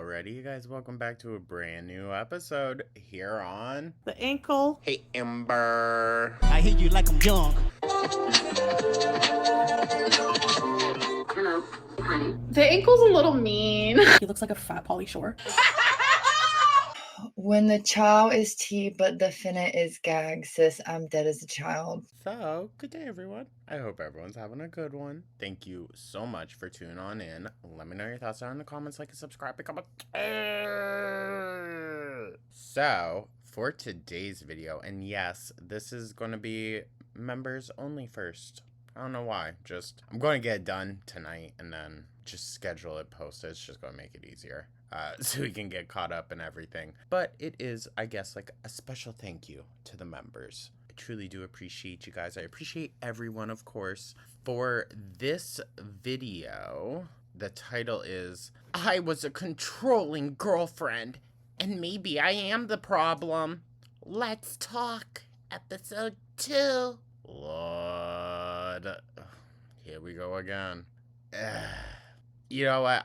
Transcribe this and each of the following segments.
Alrighty, you guys, welcome back to a brand new episode here on The ankle. Hey Ember. I hit you like I'm young. Hello, honey. The ankle's a little mean. He looks like a fat Pauly Shore. When the chow is tea, but the finna is gag, sis, I'm dead as a child. So, good day everyone. I hope everyone's having a good one. Thank you so much for tuning on in. Let me know your thoughts down in the comments, like and subscribe, become a... So, for today's video, and yes, this is going to be members only first. I don't know why, I'm going to get it done tonight and then just schedule it, post it. It's just going to make it easier. So we can get caught up and everything. But it is, I guess, like a special thank you to the members. I truly do appreciate you guys. I appreciate everyone, of course. For this video, the title is, I was a controlling girlfriend, and maybe I am the problem. Let's talk. Episode 2. Lord. Here we go again. You know what?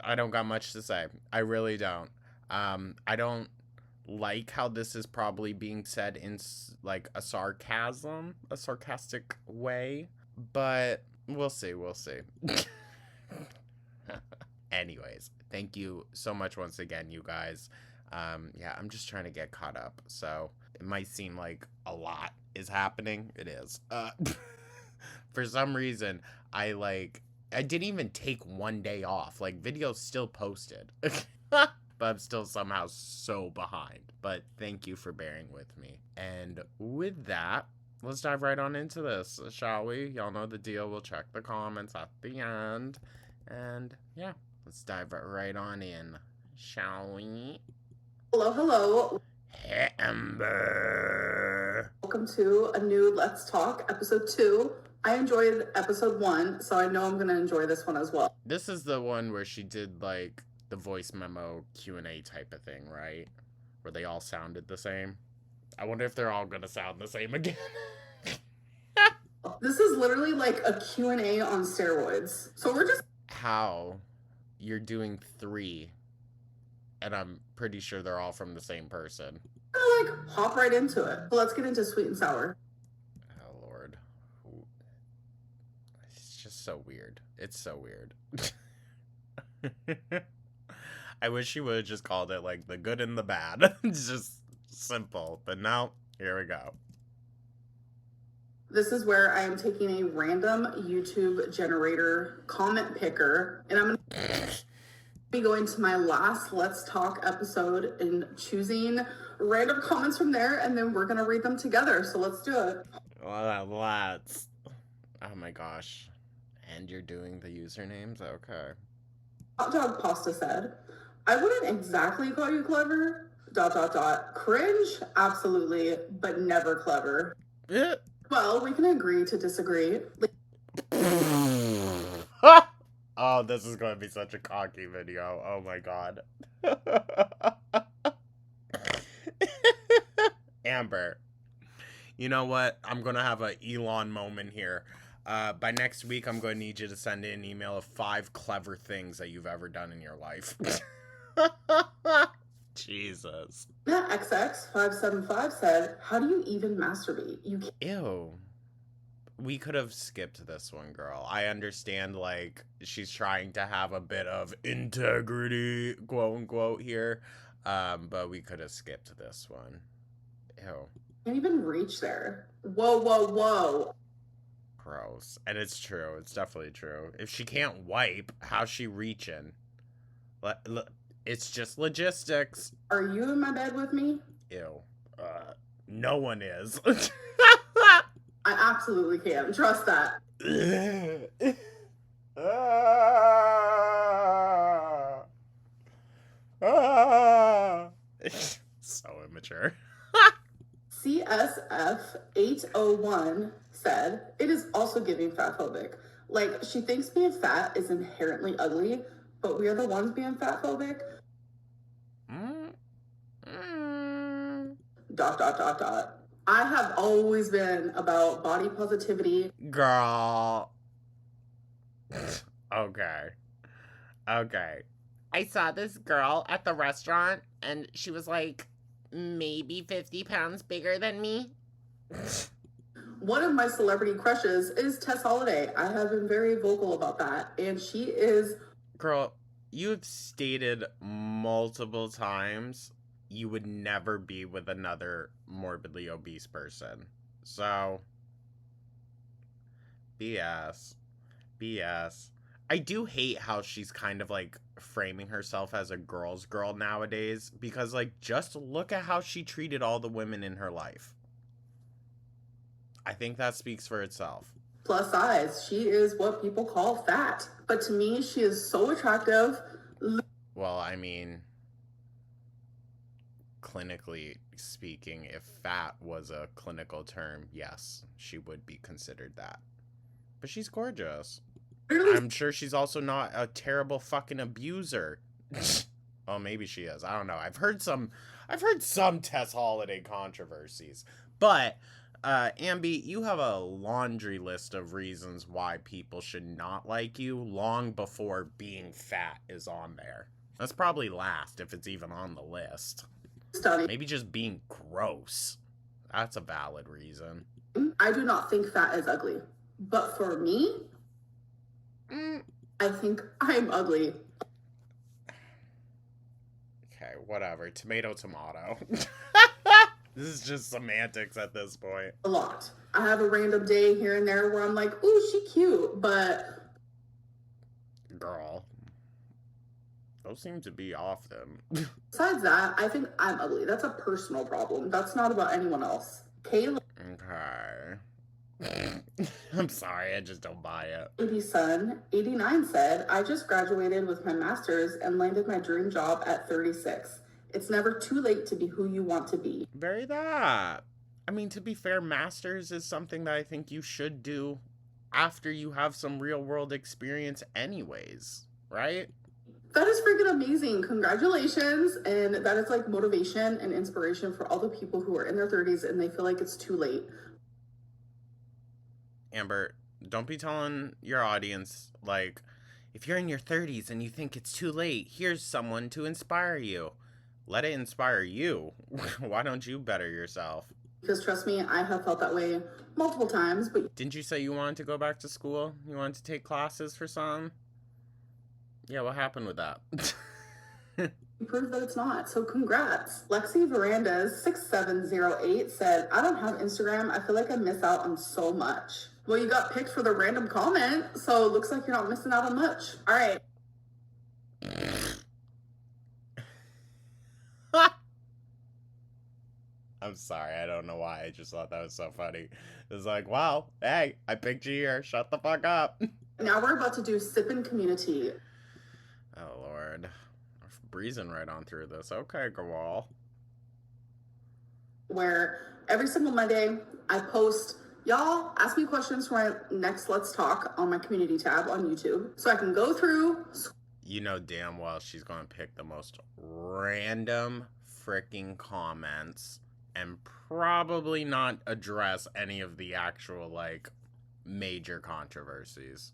I don't got much to say. I really don't. I don't like how this is probably being said in like a sarcastic way, but we'll see. Anyways, thank you so much once again, you guys. Yeah, I'm just trying to get caught up, so it might seem like a lot is happening. It is. For some reason, I didn't even take one day off. Like, videos still posted. But I'm still somehow so behind. But thank you for bearing with me. And with that, let's dive right on into this, shall we? Y'all know the deal. We'll check the comments at the end. And yeah, let's dive right on in, shall we? Hello. Hey, Ember. Welcome to a new Let's Talk, episode 2. I enjoyed episode 1, so I know I'm going to enjoy this one as well. This is the one where she did, like, the voice memo Q&A type of thing, right? Where they all sounded the same. I wonder if they're all going to sound the same again. This is literally like a Q&A on steroids. So we're just... How you're doing 3, and I'm pretty sure they're all from the same person. Like, hop right into it. So let's get into sweet and sour. Oh, Lord. It's just so weird. It's so weird. I wish she would have just called it, like, the good and the bad. It's just simple. But now, here we go. This is where I am taking a random YouTube generator comment picker, and I'm going to be going to my last Let's Talk episode and choosing random comments from there, and then we're going to read them together. So let's do it. Well, let's. Oh my gosh. And you're doing the usernames? Okay. Hot Dog Pasta said, I wouldn't exactly call you clever. ... Cringe? Absolutely, but never clever. Yeah. Well, we can agree to disagree. Oh, this is going to be such a cocky video. Oh my god. Amber, you know what? I'm going to have an Elon moment here. By next week, I'm going to need you to send in an email of 5 clever things that you've ever done in your life. Jesus. Matt XX575 said, how do you even masturbate? You can't. Ew. We could have skipped this one, girl. I understand, like, she's trying to have a bit of integrity, quote unquote, here. But we could have skipped this one. Ew. Can't even reach there. Whoa. Gross. And it's true. It's definitely true. If she can't wipe, how's she reaching? It's just logistics. Are you in my bed with me? Ew. No one is. I absolutely can. Trust that. So immature. CSF801 said, it is also giving fatphobic. Like, she thinks being fat is inherently ugly, but we are the ones being fatphobic. ... I have always been about body positivity. Girl. Okay. I saw this girl at the restaurant and she was like maybe 50 pounds bigger than me. One of my celebrity crushes is Tess Holiday. I have been very vocal about that, and she is. Girl, you've stated multiple times you would never be with another morbidly obese person. So, BS. BS. I do hate how she's kind of like framing herself as a girl's girl nowadays because, like, just look at how she treated all the women in her life. I think that speaks for itself. Plus size. She is what people call fat. But to me, she is so attractive. Well, I mean, clinically speaking, if fat was a clinical term, yes, she would be considered that. But she's gorgeous. I'm sure she's also not a terrible fucking abuser. Oh, maybe she is. I don't know. I've heard some Tess Holiday controversies. But Ambi, you have a laundry list of reasons why people should not like you long before being fat is on there. That's probably last if it's even on the list. Stunning. Maybe just being gross. That's a valid reason. I do not think fat is ugly. But for me, I think I'm ugly. Okay, whatever. Tomato, tomato. This is just semantics at this point. A lot. I have a random day here and there where I'm like, ooh, she cute, but... Girl. Those seem to be often. Besides that, I think I'm ugly. That's a personal problem. That's not about anyone else. Kayla. Okay. I'm sorry, I just don't buy it. Baby son, 89, said, I just graduated with my master's and landed my dream job at 36. It's never too late to be who you want to be. Very that. I mean, to be fair, master's is something that I think you should do after you have some real world experience anyways, right? That is freaking amazing. Congratulations. And that is like motivation and inspiration for all the people who are in their 30s and they feel like it's too late. Amber, don't be telling your audience, like, if you're in your 30s and you think it's too late, here's someone to inspire you. Let it inspire you. Why don't you better yourself? Because trust me, I have felt that way multiple times, but... Didn't you say you wanted to go back to school? You wanted to take classes for some? Yeah, what happened with that? You proved that it's not, so congrats. Lexi Verandas 6708 said, I don't have Instagram. I feel like I miss out on so much. Well, you got picked for the random comment, so it looks like you're not missing out on much. All right. I'm sorry, I don't know why. I just thought that was so funny. It was like, wow, hey, I picked you here. Shut the fuck up. Now we're about to do Sippin' Community. Oh, Lord. We're breezing right on through this. Okay, girl. Where every single Monday I post, y'all ask me questions for my next Let's Talk on my community tab on YouTube. So I can go through. You know damn well she's going to pick the most random freaking comments and probably not address any of the actual, like, major controversies.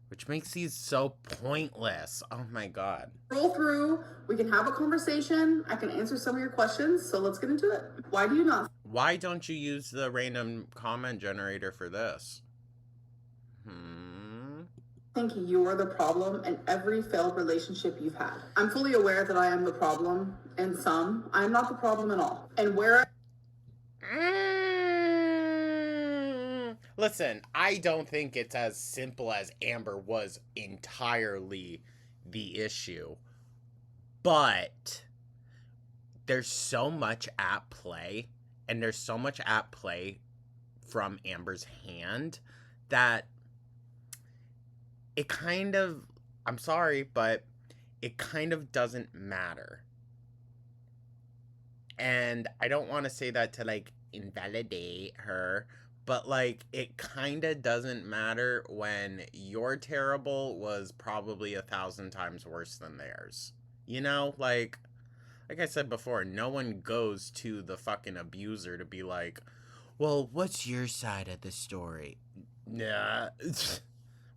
Which makes these so pointless. Oh my god. Roll through, we can have a conversation, I can answer some of your questions, so let's get into it. Why do you not Why don't you use the random comment generator for this? think you are the problem in every failed relationship you've had? I'm fully aware that I am the problem in some. I am not the problem at all. And where Listen, I don't think it's as simple as Amber was entirely the issue. But there's so much at play, and there's so much at play from Amber's hand that it kind of, I'm sorry, but it kind of doesn't matter. And I don't want to say that to, like, invalidate her, but, like, it kind of doesn't matter when your terrible was probably 1,000 times worse than theirs. You know, like I said before, no one goes to the fucking abuser to be like, well, what's your side of the story? Nah.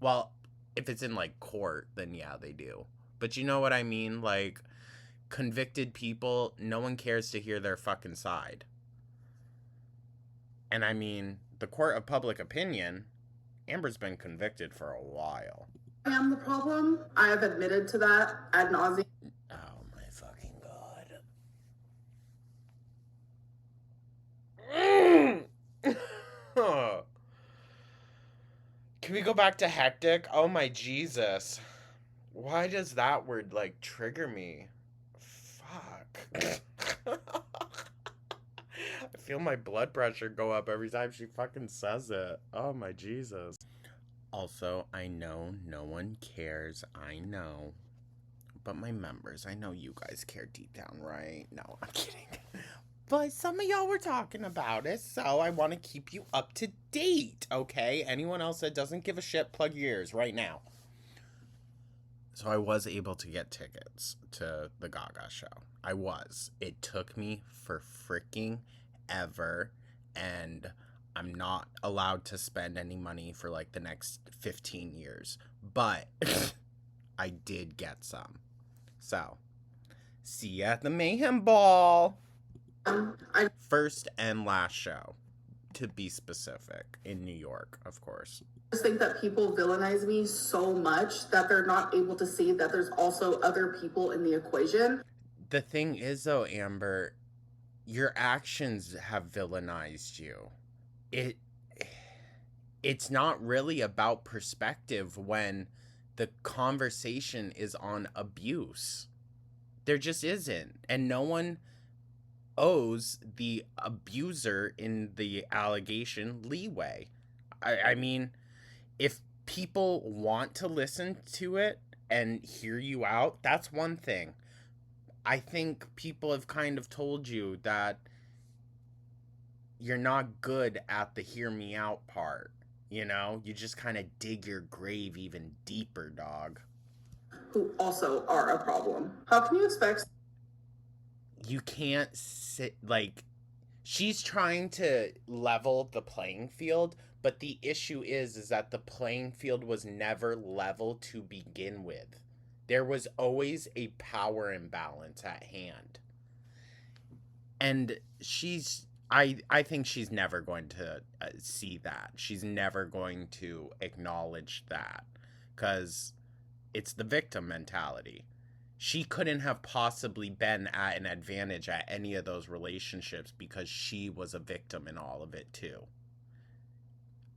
Well, if it's in, like, court, then yeah, they do. But you know what I mean? Like, convicted people, no one cares to hear their fucking side. And I mean, the court of public opinion, Amber's been convicted for a while. I am the problem. I have admitted to that ad nauseum. Oh my fucking god. Can we go back to hectic? Oh my Jesus. Why does that word, like, trigger me? Fuck. I feel my blood pressure go up every time she fucking says it. Oh my Jesus. Also, I know no one cares. I know. But my members, I know you guys care deep down, right? No, I'm kidding. But some of y'all were talking about it, so I want to keep you up to date, okay? Anyone else that doesn't give a shit, plug your ears right now. So I was able to get tickets to the Gaga show. I was. It took me for freaking ever, and I'm not allowed to spend any money for like the next 15 years. But I did get some. So, see ya at the Mayhem Ball. First and last show, to be specific, in New York, of course. I just think that people villainize me so much that they're not able to see that there's also other people in the equation. The thing is, though, Amber, your actions have villainized you. It's not really about perspective when the conversation is on abuse. There just isn't. And no one owes the abuser in the allegation leeway. I mean, if people want to listen to it and hear you out, that's one thing. I think people have kind of told you that you're not good at the hear me out part. You know, you just kind of dig your grave even deeper, dog. Who also are a problem. How can you expect? You can't sit, like, she's trying to level the playing field, but the issue is that the playing field was never level to begin with. There was always a power imbalance at hand. And I think she's never going to see that. She's never going to acknowledge that, because it's the victim mentality. She couldn't have possibly been at an advantage at any of those relationships because she was a victim in all of it too.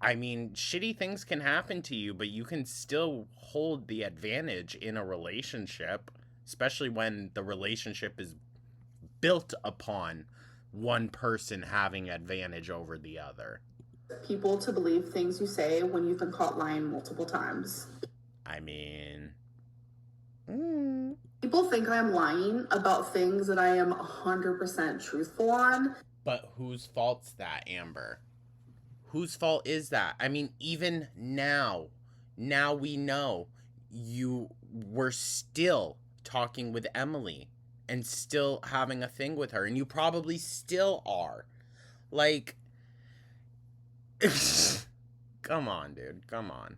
I mean, shitty things can happen to you, but you can still hold the advantage in a relationship, especially when the relationship is built upon one person having advantage over the other. People to believe things you say when you've been caught lying multiple times. I mean... People think I'm lying about things that I am 100% truthful on. But whose fault's that, Amber? Whose fault is that? I mean, even now we know you were still talking with Emily and still having a thing with her, and you probably still are. Like, come on, dude, come on.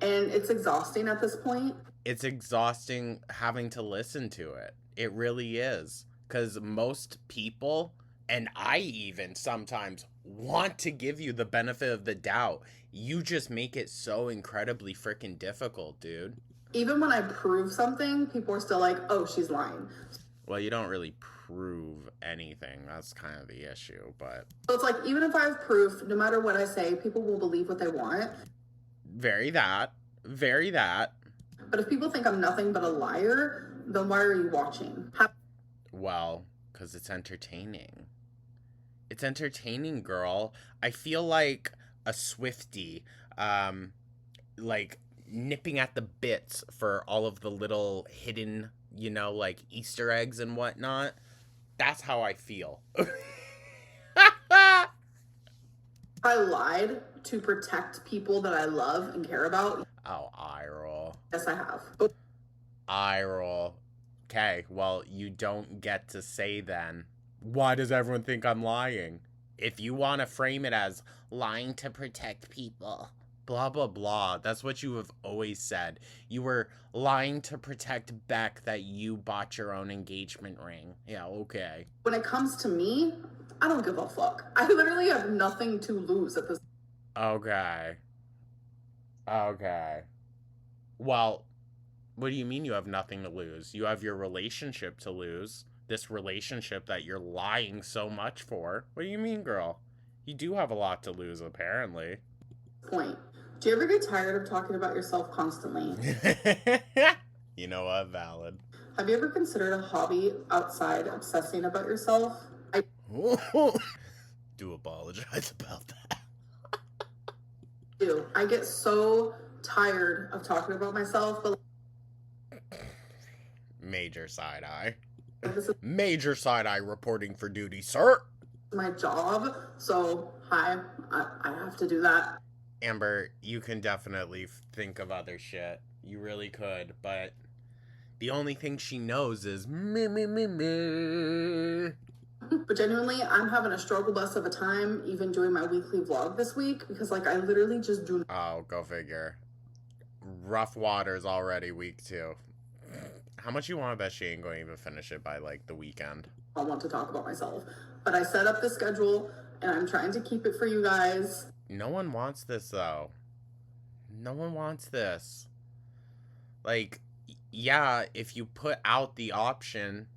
And it's exhausting at this point. It's exhausting having to listen to it. It really is. Because most people, and I even sometimes, want to give you the benefit of the doubt. You just make it so incredibly freaking difficult, dude. Even when I prove something, people are still like, oh, she's lying. Well, you don't really prove anything. That's kind of the issue, but... So it's like, even if I have proof, no matter what I say, people will believe what they want. Very that. But if people think I'm nothing but a liar, then why are you watching? Well, because it's entertaining. It's entertaining, girl. I feel like a Swiftie, like, nipping at the bits for all of the little hidden, you know, like, Easter eggs and whatnot. That's how I feel. I lied to protect people that I love and care about. Oh, eye roll. Yes, I have. Eye roll. Okay, well, you don't get to say then, why does everyone think I'm lying? If you want to frame it as lying to protect people, Blah, blah, blah. That's what you have always said. You were lying to protect Beck that you bought your own engagement ring. Yeah, okay. When it comes to me, I don't give a fuck. I literally have nothing to lose at this. Okay. Okay. Well, what do you mean you have nothing to lose? You have your relationship to lose. This relationship that you're lying so much for. What do you mean, girl? You do have a lot to lose, apparently. Point. Do you ever get tired of talking about yourself constantly? You know what? Valid. Have you ever considered a hobby outside obsessing about yourself? I do apologize about that. do. I get so tired of talking about myself, but Major side eye. this is Major side eye reporting for duty, sir. my job, so I have to do that. Amber, you can definitely think of other shit. You really could, but the only thing she knows is me. But genuinely, I'm having a struggle bus of a time even doing my weekly vlog this week because like I literally just do Oh, go figure. Rough waters already, week 2. How much you want to bet she ain't going to even finish it by like the weekend? not want to talk about myself. But I set up the schedule and I'm trying to keep it for you guys. No one wants this though. No one wants this. Like, yeah, if you put out the option,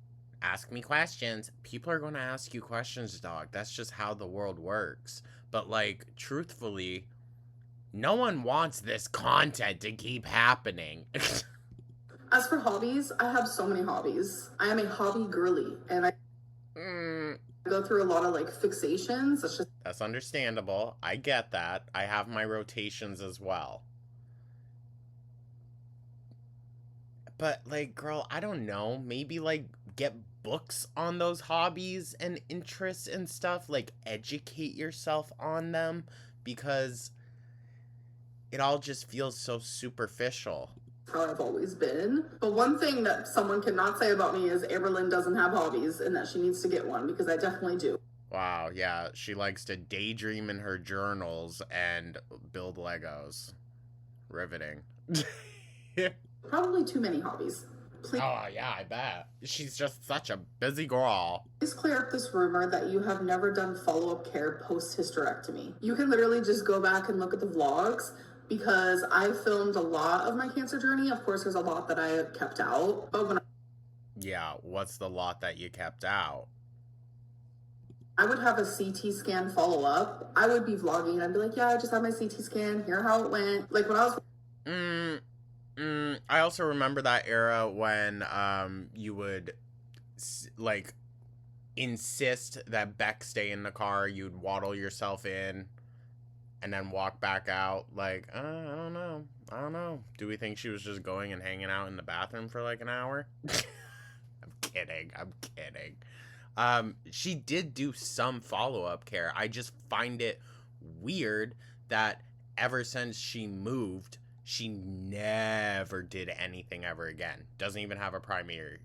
ask me questions, people are going to ask you questions, dog. That's just how the world works. But, like, truthfully, no one wants this content to keep happening. As for hobbies, I have so many hobbies. I am a hobby girly and I go through a lot of like fixations. It's just That's understandable. I get that. I have my rotations as well. But, like, girl, I don't know. Maybe, like, get books on those hobbies and interests and stuff. Like, educate yourself on them. Because it all just feels so superficial. how I've always been. But one thing that someone cannot say about me is Amberlyn doesn't have hobbies and that she needs to get one because I definitely do. Wow, yeah. She likes to daydream in her journals and build Legos. Riveting. Probably too many hobbies. Please, Oh, yeah, I bet. She's just such a busy girl. please clear up this rumor that you have never done follow-up care post-hysterectomy. You can literally just go back and look at the vlogs because I filmed a lot of my cancer journey. Of course, there's a lot that I kept out, but when Yeah, what's the lot that you kept out? I would have a CT scan follow-up, I would be vlogging and I'd be like, yeah, I just had my CT scan, here how it went. Like when I was I also remember that era when you would like insist that Beck stay in the car. You'd waddle yourself in and then walk back out. Like, I don't know. I don't know. Do we think she was just going and hanging out in the bathroom for like an hour? I'm kidding. I'm kidding. She did do some follow-up care. I just find it weird that ever since she moved, she never did anything ever again. Doesn't even have a primary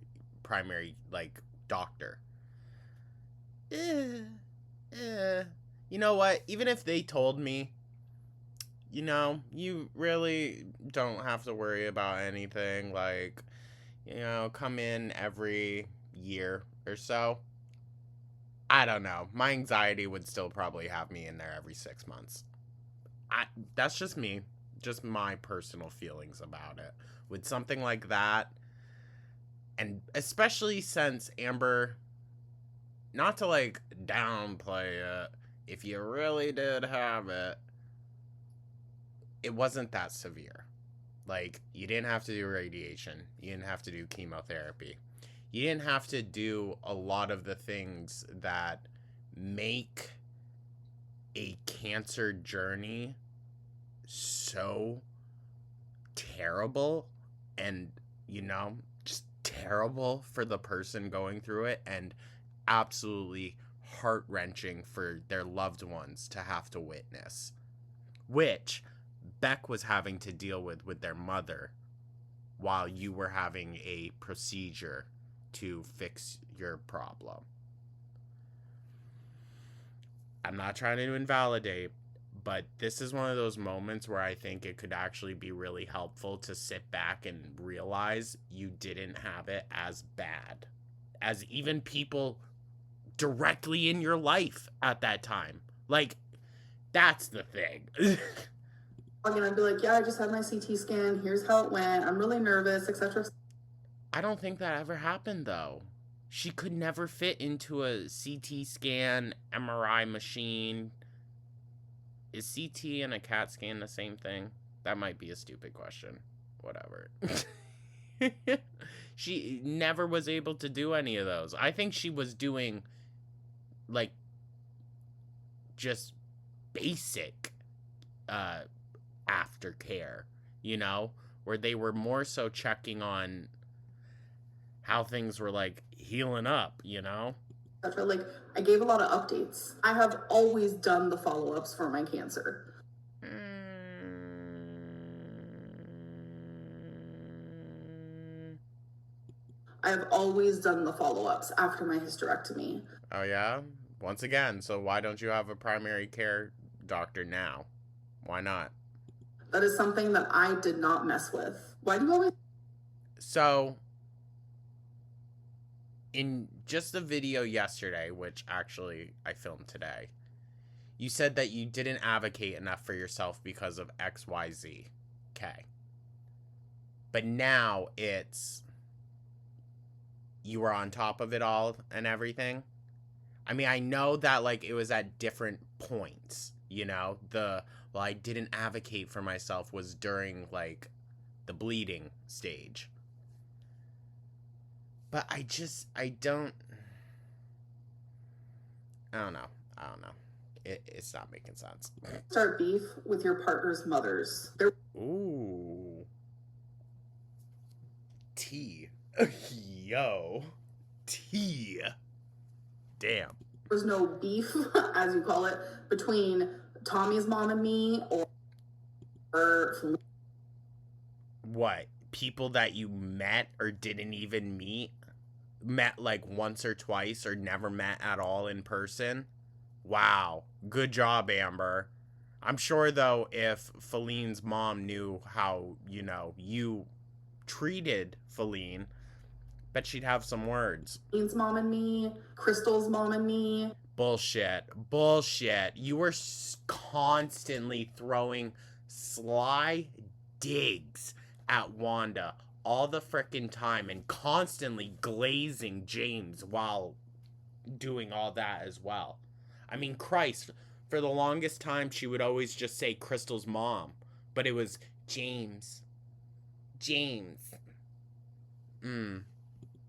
like doctor. You know what? Even if they told me, you know, you really don't have to worry about anything. Like, you know, come in every year or so. I don't know. My anxiety would still probably have me in there every 6 months. That's just me. Just my personal feelings about it. With something like that, and especially since Amber, not to like downplay it, if you really did have it, it wasn't that severe. Like, you didn't have to do radiation. You didn't have to do chemotherapy. You didn't have to do a lot of the things that make a cancer journey so terrible and, you know, just terrible for the person going through it and absolutely heart-wrenching for their loved ones to have to witness, which Beck was having to deal with their mother while you were having a procedure to fix your problem. I'm not trying to invalidate, But this is one of those moments where I think it could actually be really helpful to sit back and realize you didn't have it as bad as even people directly in your life at that time. Like, that's the thing. And I'd be like, yeah, I just had my CT scan. Here's how it went. I'm really nervous, etc. I don't think that ever happened, though. She could never fit into a CT scan, MRI machine. Is CT and a CAT scan the same thing? That might be a stupid question. Whatever. She never was able to do any of those. I think she was doing, like, just basic aftercare, you know? Where they were more so checking on how things were, like, healing up, you know? Like, I gave a lot of updates. I have always done the follow-ups for my cancer. I have always done the follow-ups after my hysterectomy. Oh, yeah? Once again, so why don't you have a primary care doctor now? Why not? That is something that I did not mess with. Why do you always... So, in just the video yesterday, which actually I filmed today, you said that you didn't advocate enough for yourself because of XYZ. Okay. But now it's... you were on top of it all and everything. I mean, I know that, like, it was at different points, you know? Well, I didn't advocate for myself was during, like, the bleeding stage. But I don't know. It's not making sense. start beef with your partner's mothers? Ooh. Tea. Yo. Tea. Damn. There's no beef, as you call it, between Tommy's mom and me, or What? People that you met or didn't even meet? Met like once or twice or never met at all in person? Wow. Good job, Amber. I'm sure, though, if Feline's mom knew how, you know, you treated Feline, bet she'd have some words. Feline's mom and me, Crystal's mom and me. Bullshit. Bullshit. You were constantly throwing sly digs at Wanda all the frickin' time and constantly glazing James while doing all that as well. I mean, Christ, for the longest time, she would always just say Crystal's mom, but it was James. James. I'm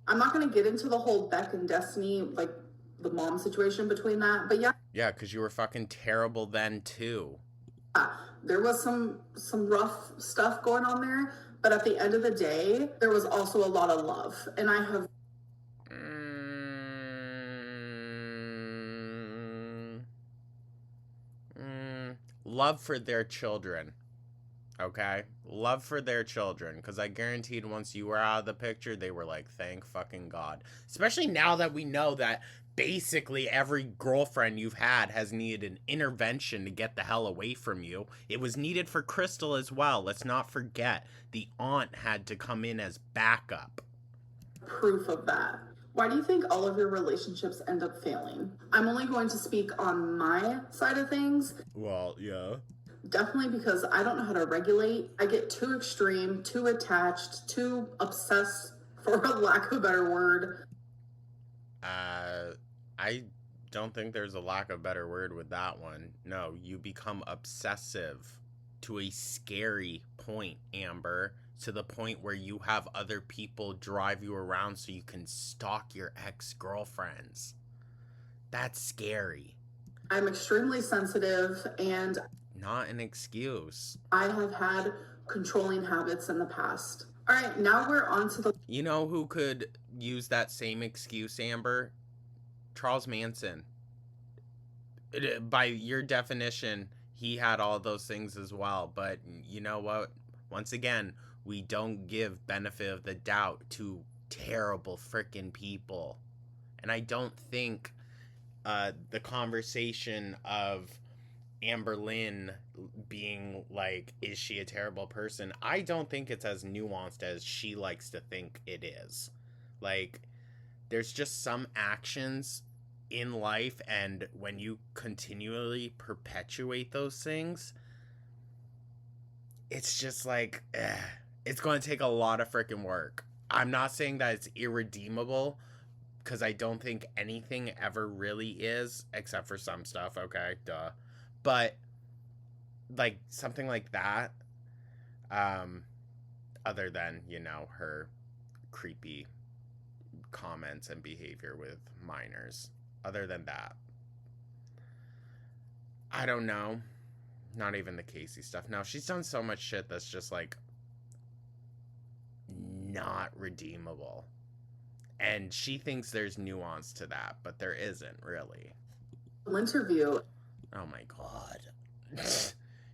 not going to get into the whole Beck and Destiny, like, the mom situation between that, but yeah. Yeah, because you were fucking terrible then, too. There was some rough stuff going on there, but at the end of the day, there was also a lot of love, and I have... Love for their children. Okay? Love for their children. Because I guaranteed once you were out of the picture, they were like, thank fucking God. Especially now that we know that basically every girlfriend you've had has needed an intervention to get the hell away from you. It was needed for Crystal as well. Let's not forget. The aunt had to come in as backup. Proof of that. Why do you think all of your relationships end up failing? I'm only going to speak on my side of things. Well, yeah. Definitely because I don't know how to regulate. I get too extreme, too attached, too obsessed, for a lack of a better word. I don't think there's a lack of better word with that one. No, you become obsessive to a scary point, Amber. To the point where you have other people drive you around so you can stalk your ex-girlfriends. That's scary. I'm extremely sensitive and... not an excuse. I have had controlling habits in the past. All right, now we're on to the... You know who could use that same excuse, Amber? Charles Manson. By your definition, he had all those things as well. But you know what? Once again, we don't give benefit of the doubt to terrible frickin' people. And I don't think the conversation of Amber Lynn being like, is she a terrible person? I don't think it's as nuanced as she likes to think it is. Like, there's just some actions in life, and when you continually perpetuate those things, it's just like, it's going to take a lot of freaking work. I'm not saying that it's irredeemable, because I don't think anything ever really is, except for some stuff, okay, duh. But, like, something like that, other than, you know, her creepy comments and behavior with minors. Other than that, I don't know. Not even the Casey stuff. No, she's done so much shit that's just, like, not redeemable. And she thinks there's nuance to that, but there isn't, really. Interview. Oh my god.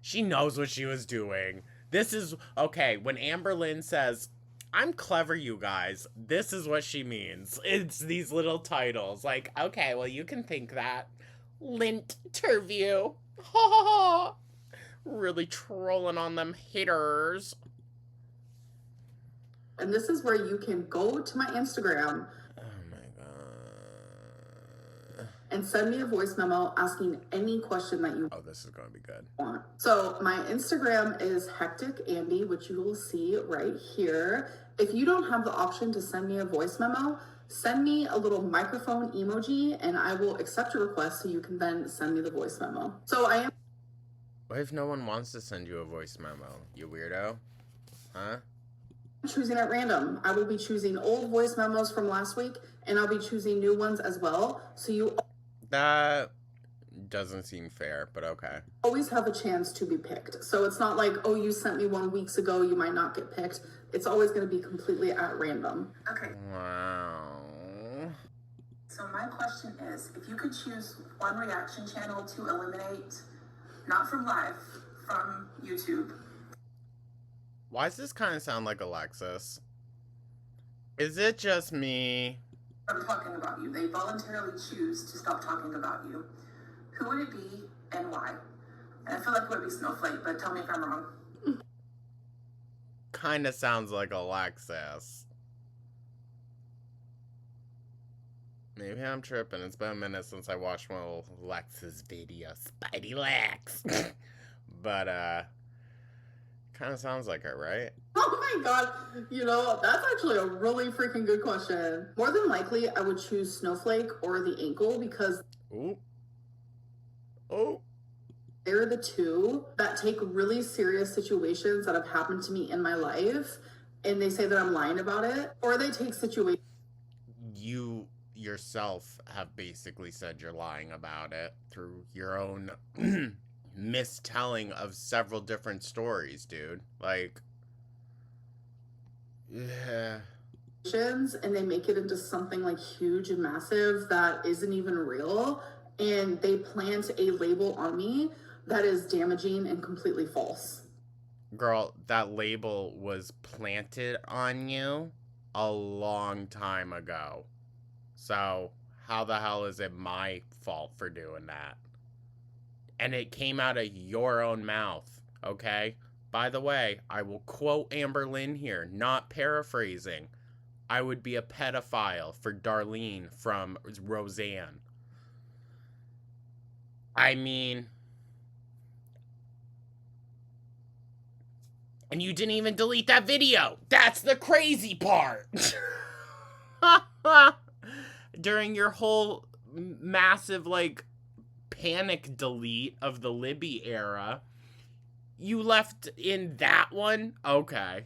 She knows what she was doing. This is, okay, when Amber Lynn says, I'm clever, you guys, this is what she means. It's these little titles. Like, okay, well, you can think that. Lint-terview. Ha ha ha. Really trolling on them haters. And this is where you can go to my Instagram. Oh my god. And send me a voice memo asking any question that you Oh, this is going to be good. want. So my Instagram is Hectic Andy, which you will see right here. If you don't have the option to send me a voice memo, send me a little microphone emoji and I will accept your request so you can then send me the voice memo. So I am What if no one wants to send you a voice memo, you weirdo? Huh? choosing at random. I will be choosing old voice memos from last week and I'll be choosing new ones as well. So you That doesn't seem fair, but okay. always have a chance to be picked. So it's not like, oh, you sent me one weeks ago, you might not get picked. It's always going to be completely at random. Okay, Wow. so my question is, if you could choose one reaction channel to eliminate, not from live, from YouTube. Why does this kind of sound like Alexis? Is it just me? From talking about you, they voluntarily choose to stop talking about you. Who would it be and why? And I feel like it would be Snowflake, but tell me if I'm wrong. Kind of sounds like Alexis. Maybe I'm tripping. It's been a minute since I watched one of Lex's videos. Spidey Lex. But, kind of sounds like her, right? Oh my god, you know, that's actually a really freaking good question. More than likely, I would choose Snowflake or the ankle because Ooh. Oh. they're the two that take really serious situations that have happened to me in my life and they say that I'm lying about it, or they take situations. You yourself have basically said you're lying about it through your own mistelling of several different stories, dude. Like, yeah. And they make it into something like huge and massive that isn't even real, and they plant a label on me that is damaging and completely false. Girl, that label was planted on you a long time ago. So, how the hell is it my fault for doing that? And it came out of your own mouth, okay? By the way, I will quote Amber Lynn here, not paraphrasing. I would be a pedophile for Darlene from Roseanne. I mean... And you didn't even delete that video. That's the crazy part. During your whole massive, like, panic delete of the Libby era, you left in that one? Okay.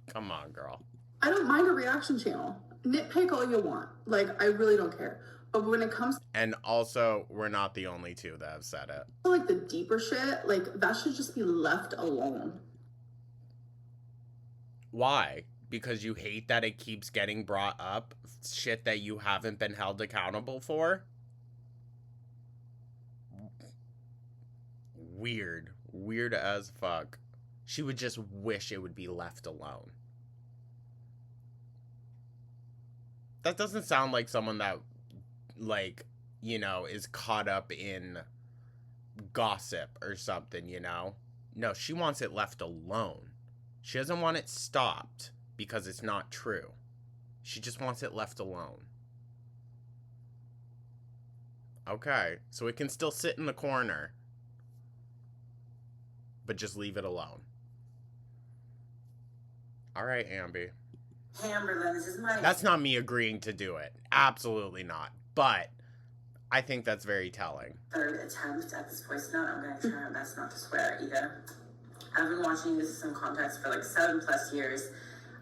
Come on, girl. I don't mind a reaction channel. Nitpick all you want. Like, I really don't care. But when it comes And also, we're not the only two that have said it. to, like, the deeper shit, like, that should just be left alone. Why? Because you hate that it keeps getting brought up? Shit that you haven't been held accountable for? Weird. Weird as fuck. She would just wish it would be left alone. That doesn't sound like someone that, like, you know, is caught up in gossip or something, you know? No, she wants it left alone. She doesn't want it stopped because it's not true. She just wants it left alone. Okay, so it can still sit in the corner, but just leave it alone. All right, Amby. Hey, Amberlynn, this is my... That's not me agreeing to do it. Absolutely not. But I think that's very telling. third attempt at this voice note. I'm going to try my best not to swear either. I've been watching This Is Some Context for like 7+ years.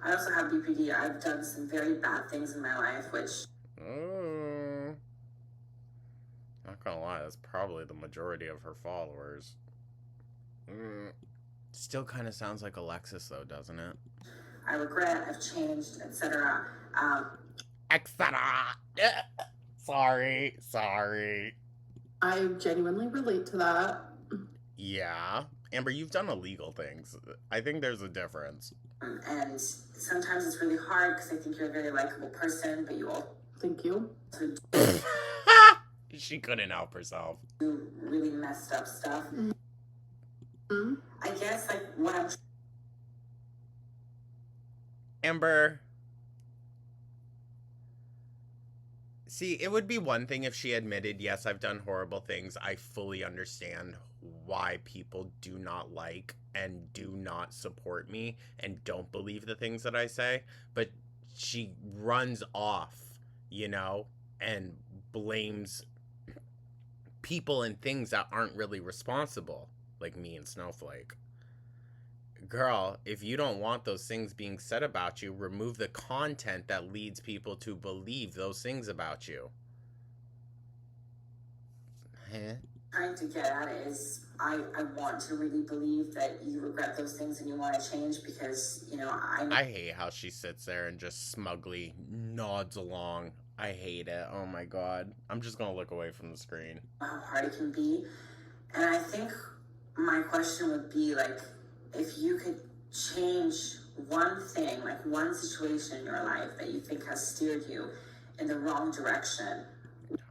I also have BPD. I've done some very bad things in my life, which... Not gonna lie, that's probably the majority of her followers. Still kind of sounds like Alexis, though, doesn't it? I regret, I've changed, etc. Etc. Sorry. I genuinely relate to that. Yeah. Amber, you've done illegal things. I think there's a difference. And sometimes it's really hard because I think you're a very likable person, but you also Thank you. She couldn't help herself. do really messed up stuff. Mm-hmm. I guess, like, what I'm... Amber. See, it would be one thing if she admitted, yes, I've done horrible things. I fully understand why people do not like and do not support me and don't believe the things that I say. But she runs off, you know, and blames people and things that aren't really responsible, like me and Snowflake. Girl, if you don't want those things being said about you, remove the content that leads people to believe those things about you. trying to get at is I want to really believe that you regret those things and you want to change because, you know, I hate how she sits there and just smugly nods along. I hate it. Oh my god. I'm just gonna look away from the screen. How hard it can be. And I think my question would be, like, if you could change one thing, like one situation in your life that you think has steered you in the wrong direction.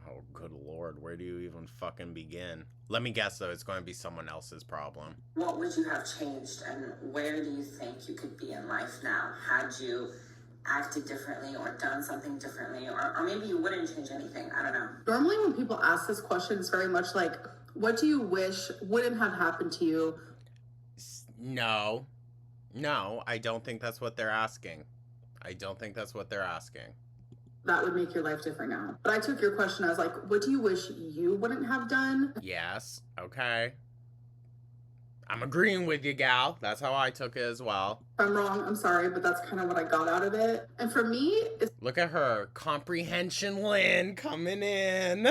Oh, good lord. Where do you even fucking begin? Let me guess, though. It's going to be someone else's problem. What would you have changed and where do you think you could be in life now had you acted differently or done something differently, or maybe you wouldn't change anything? I don't know. Normally when people ask this question, it's very much like, what do you wish wouldn't have happened to you? No, I don't think that's what they're asking. I don't think that's what they're asking. That would make your life different now. But I took your question as like, what do you wish you wouldn't have done? Yes, okay. I'm agreeing with you, gal. That's how I took it as well. If I'm wrong, I'm sorry, but that's kind of what I got out of it. And for me, it's... Look at her. Comprehension Lynn coming in.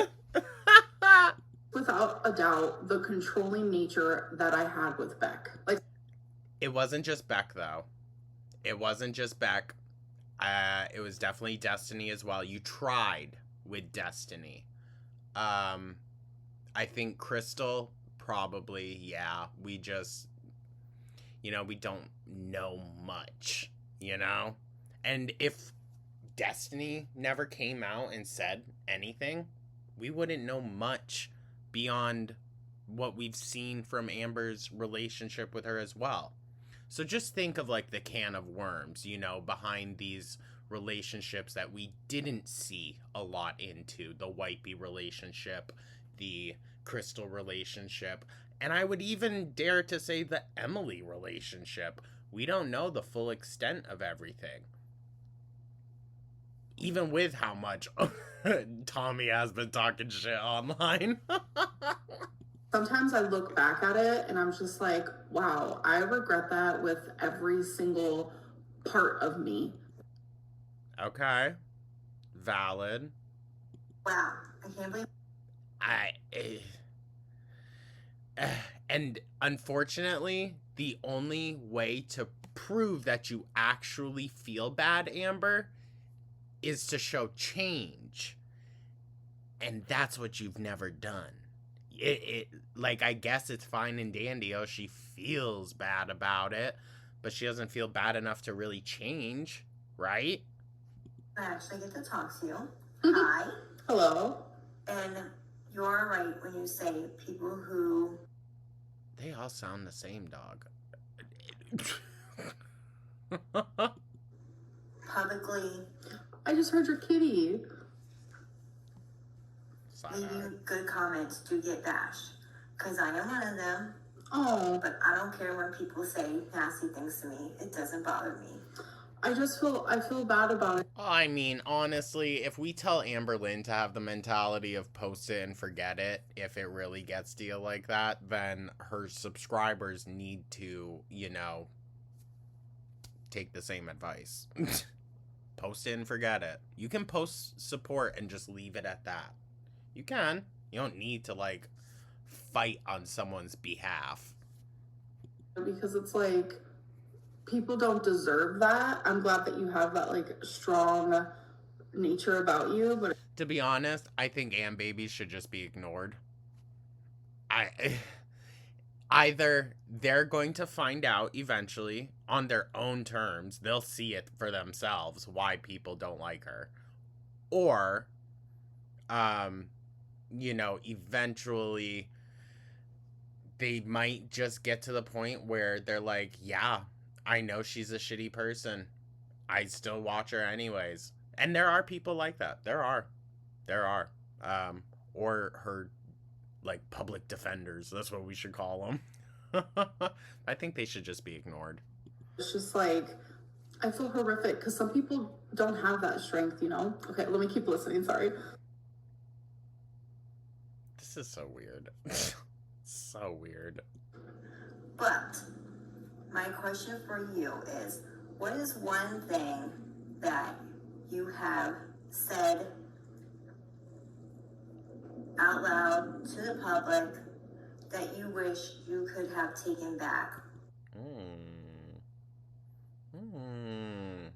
without a doubt, the controlling nature that I had with Beck. Like, it wasn't just Beck, though. It wasn't just Beck. It was definitely Destiny as well. You tried with Destiny. I think Crystal, probably, yeah. We just, you know, we don't know much, you know? And if Destiny never came out and said anything, we wouldn't know much beyond what we've seen from Amber's relationship with her as well. So just think of like the can of worms, you know, behind these relationships that we didn't see a lot into. The Whitey relationship, the Crystal relationship, and I would even dare to say the Emily relationship. We don't know the full extent of everything. Even with how much Tommy has been talking shit online. sometimes I look back at it and I'm just like, wow, I regret that with every single part of me. Okay. Valid. Wow, I can't believe... And unfortunately, the only way to prove that you actually feel bad, Amber, is to show change. And that's what you've never done. Like, I guess it's fine and dandy. Oh, she feels bad about it, but she doesn't feel bad enough to really change, right? I actually get to talk to you. Hi. Hello. And you're right when you say people who... They all sound the same, dog. publicly I just heard your kitty. leaving good comments do get bashed. Because I am one of them. Oh. But I don't care when people say nasty things to me. It doesn't bother me. I feel bad about it. I mean, honestly, if we tell Amber Lynn to have the mentality of post it and forget it, if it really gets to you like that, then her subscribers need to, you know, take the same advice. Post it and forget it. You can post support and just leave it at that. You can. You don't need to, like, fight on someone's behalf. Because it's like, people don't deserve that. I'm glad that you have that, like, strong nature about you, but... To be honest, I think Am babies should just be ignored. Either they're going to find out eventually on their own terms, they'll see it for themselves why people don't like her, or you know, eventually they might just get to the point where they're like, yeah, I know she's a shitty person, I still watch her anyways. And there are people like that. There are or her, like, public defenders. That's what we should call them. I think they should just be ignored. It's just like, I feel horrific because some people don't have that strength, you know? Okay, let me keep listening, sorry. This is so weird. So weird. But my question for you is, what is one thing that you have said out loud to the public that you wish you could have taken back?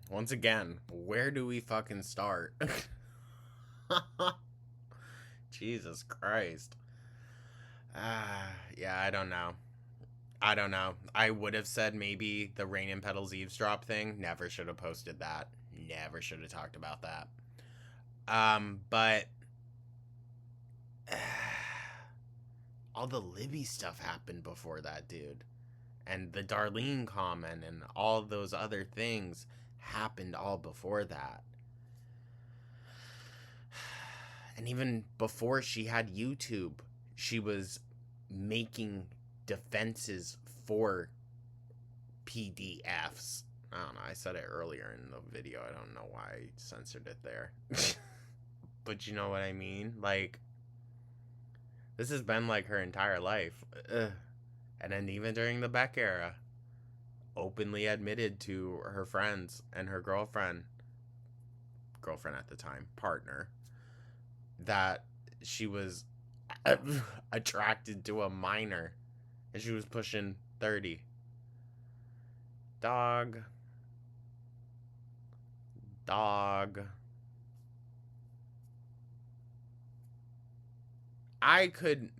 Once again, where do we fucking start? Jesus Christ. Yeah, I don't know. I would have said maybe the Rain and Petals eavesdrop thing. Never should have posted that. Never should have talked about that. But all the Libby stuff happened before that, dude. And the Darlene comment and all those other things happened all before that. And even before she had YouTube, she was making defenses for PDFs. I don't know, I said it earlier in the video. I don't know why I censored it there. But you know what I mean? Like, this has been like her entire life. And then even during the Beck era, openly admitted to her friends and her girlfriend at the time, partner, that she was attracted to a minor and she was pushing 30. Dog. I could,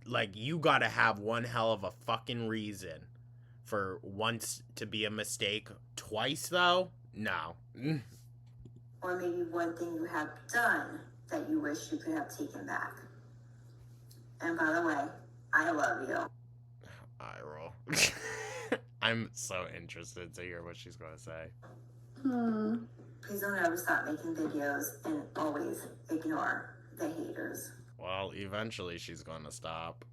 like, you gotta have one hell of a fucking reason for once to be a mistake. Twice, though? No. Or maybe one thing you have done that you wish you could have taken back. And by the way, I love you. Eye roll. I'm so interested to hear what she's going to say. Please don't ever stop making videos and always ignore the haters. Well, eventually she's going to stop.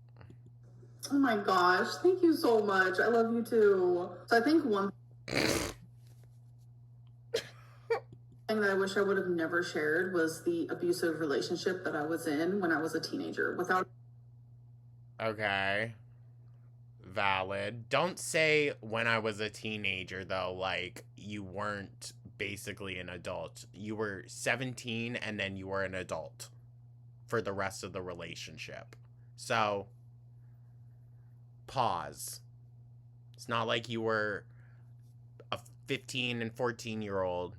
Oh my gosh, thank you so much. I love you too. So I think one thing that I wish I would have never shared was the abusive relationship that I was in when I was a teenager. Without... Okay. Valid. Don't say when I was a teenager, though, like you weren't basically an adult. You were 17 and then you were an adult for the rest of the relationship. So, pause. It's not like you were a 15 and 14-year-old.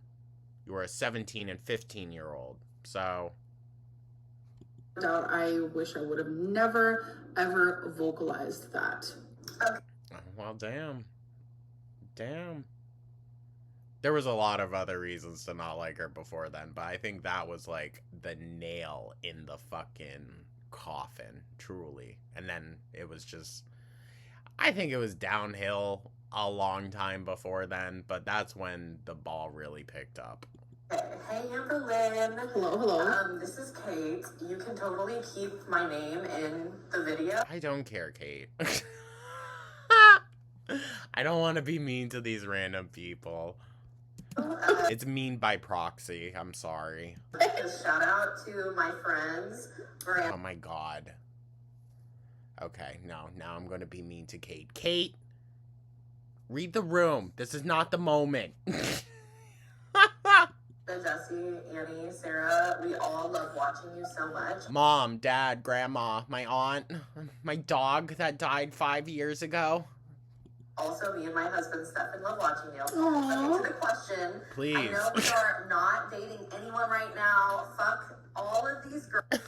You were a 17 and 15-year-old. So, I wish I would have never, ever vocalized that. well, damn. There was a lot of other reasons to not like her before then, but I think that was like the nail in the fucking coffin, truly. And then it was just, I think it was downhill a long time before then, but that's when the ball really picked up. Hey, Amberlynn. Hello, hello. This is Kate. You can totally keep my name in the video. I don't care, Kate. I don't want to be mean to these random people. It's mean by proxy. I'm sorry. Shout out to my friends. Oh my god. Okay, no, now I'm going to be mean to Kate. Kate, read the room. This is not the moment. Jesse, Annie, Sarah, we all love watching you so much. Mom, Dad, Grandma, my aunt, my dog that died 5 years ago. Also, me and my husband Stefan love watching you. Aww. Okay, to the question. Please. I know we are not dating anyone right now. Fuck all of these girls.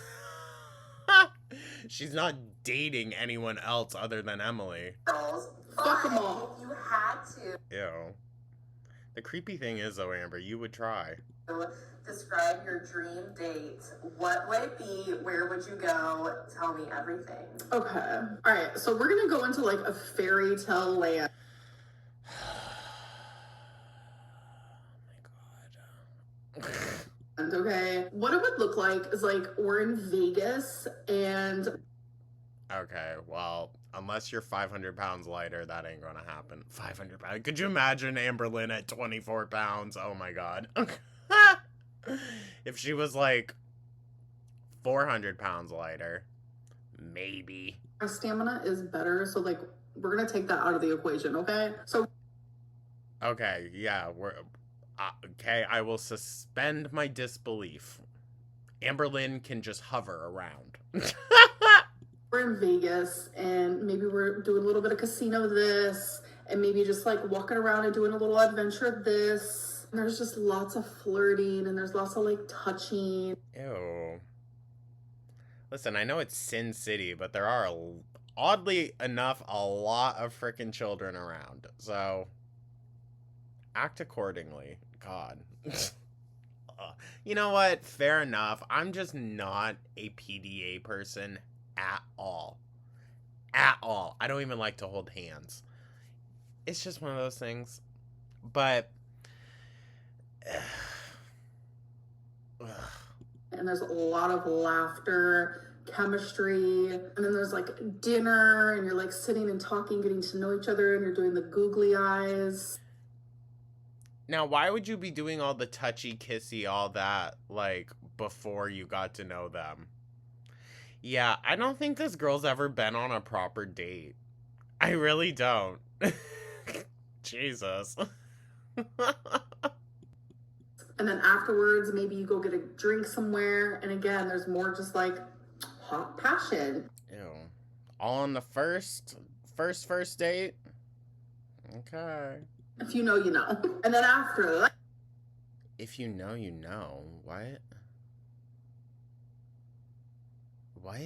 She's not dating anyone else other than Emily. Fuck 'em all. If you had to Ew. The creepy thing is, though, Amber, you would try. describe your dream date, what would it be? Where would you go? Tell me everything. Okay. All right. So we're gonna go into like a fairy tale land. Oh my god. Okay. What it would look like is like we're in Vegas and Okay, well, unless you're 500 pounds lighter, that ain't gonna happen. 500 pounds. Could you imagine Amberlynn at 24 pounds? Oh my god. If she was like 400 pounds lighter, maybe. our stamina is better. So like we're gonna take that out of the equation. Okay. So Okay, yeah, we're okay. I will suspend my disbelief. Amberlynn can just hover around. we're in Vegas and maybe we're doing a little bit of casino this and maybe just like walking around and doing a little adventure this. And there's just lots of flirting and there's lots of like touching. Ew. Listen, I know it's Sin City, but there are, oddly enough, a lot of freaking children around. So, act accordingly. God. You know what? Fair enough. I'm just not a PDA person at all. At all. I don't even like to hold hands. It's just one of those things. But... And there's a lot of laughter, chemistry, and then there's like dinner and you're like sitting and talking, getting to know each other, and you're doing the googly eyes. Now, why would you be doing all the touchy kissy, all that, like, before you got to know them? Yeah, I don't think this girl's ever been on a proper date. I really don't. Jesus. And then afterwards, maybe you go get a drink somewhere, and again, there's more just like hot passion. Ew. All on the first date? Okay. If you know, you know. And then after that, If you know, you know. What? What?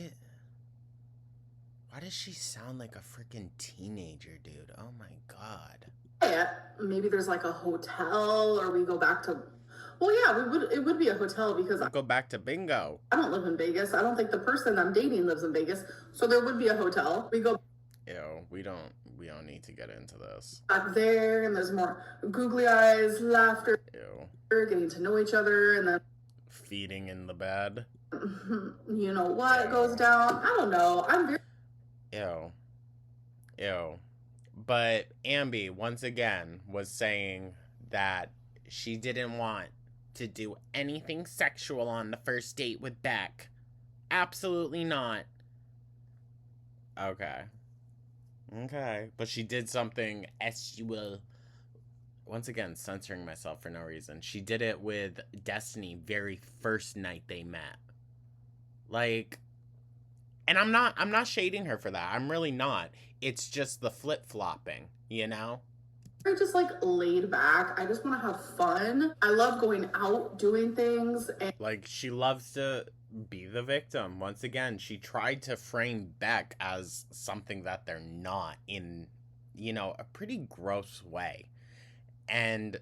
Why does she sound like a freaking teenager, dude? Oh my god. maybe there's like a hotel, or we go back to. Well, yeah, it would be a hotel because Go back to bingo. I don't live in Vegas. I don't think the person I'm dating lives in Vegas. So there would be a hotel. We go Ew, we don't need to get into this. back there, and there's more googly eyes, laughter, Ew. getting to know each other, and then Feeding in the bed. you know what goes down. I don't know. I'm very. Ew. Ew. But Ambi, once again, was saying that she didn't want to do anything sexual on the first date with Beck. Absolutely not. Okay. Okay. But she did something sexual. Once again, censoring myself for no reason. She did it with Destiny very first night they met. Like, and I'm not shading her for that. I'm really not. It's just the flip-flopping, you know? I just like laid back. I just want to have fun. I love going out, doing things, and Like, she loves to be the victim. Once again, she tried to frame Beck as something that they're not in, you know, a pretty gross way. And,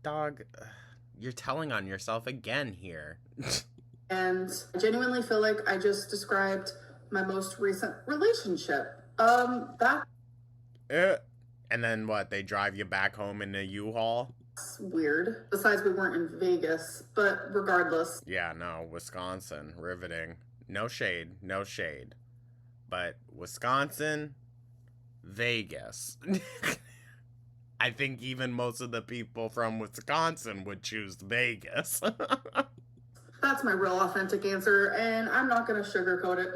dog, you're telling on yourself again here. And I genuinely feel like I just described my most recent relationship. That's And then what? They drive you back home in a U-Haul? weird. Besides, we weren't in Vegas, but regardless. Yeah, no, Wisconsin, riveting. No shade, no shade. But Wisconsin, Vegas. I think even most of the people from Wisconsin would choose Vegas. That's my real authentic answer, and I'm not gonna sugarcoat it.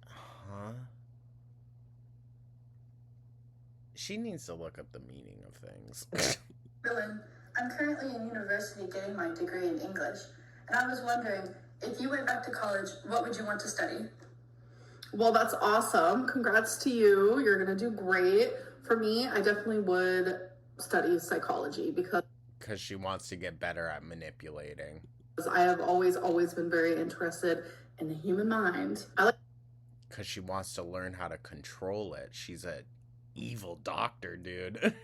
Huh? She needs to look up the meaning of things. Dylan, I'm currently in university getting my degree in English, and I was wondering, if you went back to college, what would you want to study? Well, that's awesome. Congrats to you. You're gonna do great. For me, I definitely would study psychology because She wants to get better at manipulating. I have always been very interested in the human mind. I like Because she wants to learn how to control it. She's a evil doctor, dude.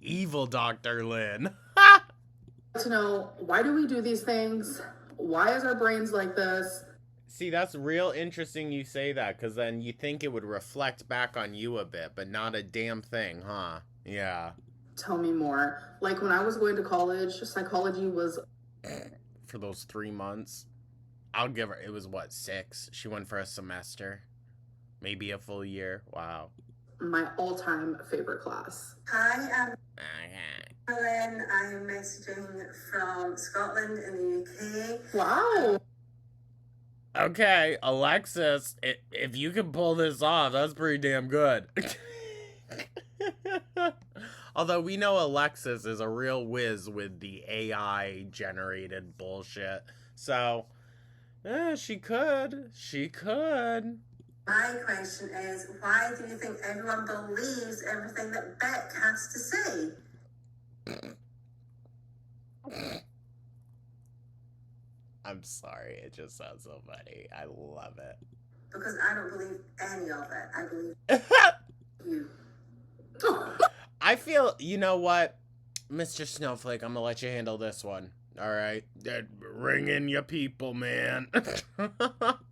Evil Dr. Lynn. to know, why do we do these things? Why is our brains like this? See, that's real interesting you say that, because then you think it would reflect back on you a bit, but not a damn thing, huh? Yeah. Tell me more. Like when I was going to college, psychology was For those 3 months, I'll give her, it was what, 6? She went for a semester. Maybe a full year. Wow. my all-time favorite class. Hi, I'm Okay. Helen. I'm messaging from Scotland in the UK. Wow. Okay, Alexis, if you can pull this off, that's pretty damn good. Although we know Alexis is a real whiz with the AI-generated bullshit. So, she could. She could. My question is, why do you think everyone believes everything that Beck has to say? I'm sorry, it just sounds so funny. I love it. Because I don't believe any of it. I believe you. I feel, you know what? Mr. Snowflake, I'm gonna let you handle this one. Alright? Ring in your people, man.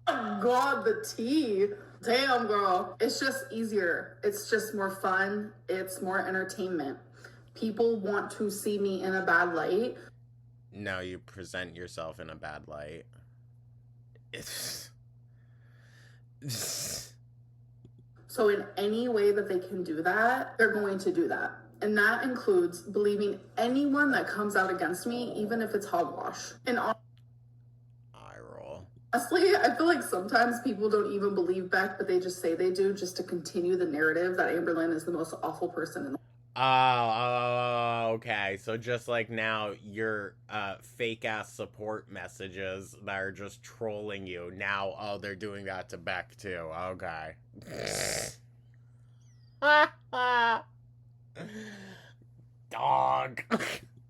God, the tea. Damn, girl. It's just easier. It's just more fun. It's more entertainment. People want to see me in a bad light. No, you present yourself in a bad light. It's... So in any way that they can do that, they're going to do that. And that includes believing anyone that comes out against me, even if it's hogwash. And Eye roll. honestly, I feel like sometimes people don't even believe Beck, but they just say they do just to continue the narrative that Amberlynn is the most awful person in the Oh, okay. So just like now, your fake-ass support messages that are just trolling you, now, oh, they're doing that to Beck, too. Okay. Dog.